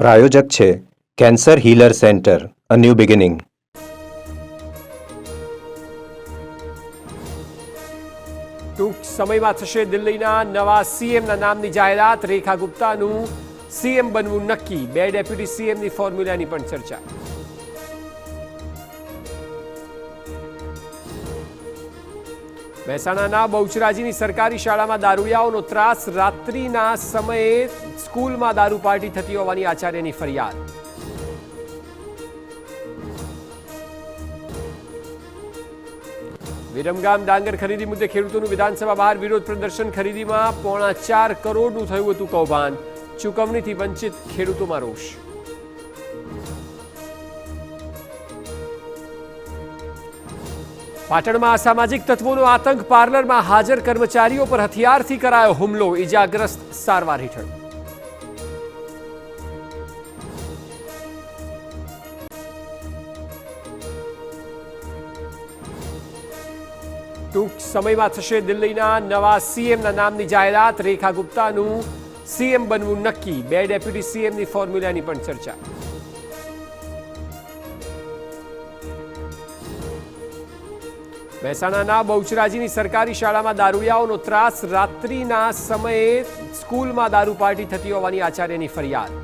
પ્રાયોજક છે cancer healer centre, a new beginning. ટૂંક સમયમાં થશે દિલ્હીના નવા સીએમના નામની જાહેરાત. રેખા ગુપ્તાનું સીએમ બનવું નક્કી. 2 ડેપ્યુટી સીએમની ફોર્મ્યુલાની પણ ચર્ચા. મહેસાણાના બહુચરાજીની સરકારી શાળામાં દારૂડિયાઓનો ત્રાસ. રાત્રિના સમયે સ્કૂલમાં દારૂ પાર્ટી થતી હોવાની આચાર્યની ફરિયાદ. વિરમગામ ડાંગર ખરીદી મુદ્દે ખેડૂતોનું વિધાનસભા બહાર વિરોધ પ્રદર્શન. ખરીદીમાં 4.5 કરોડનું થયું હતું કૌભાંડ. ચૂકવણીથી વંચિત ખેડૂતોમાં રોષ. પાટણમાં અસામાજિક તત્વોનો આતંક. પાર્લરમાં હાજર કર્મચારીઓ પર હથિયારથી કરાયો હુમલો. ઇજાગ્રસ્ત સારવાર હેઠળ. ટૂંક સમયમાં થશે દિલ્હીના નવા સીએમના નામની જાહેરાત. રેખા ગુપ્તાનું સીએમ બનવું નક્કી. 2 ડેપ્યુટી સીએમની ફોર્મ્યુલાની પણ ચર્ચા. મહેસાણાના બહુચરાજીની સરકારી શાળામાં દારૂડિયાઓનો ત્રાસ. રાત્રિના સમયે સ્કૂલમાં દારૂ પાર્ટી થતી હોવાની આચાર્યની ફરિયાદ.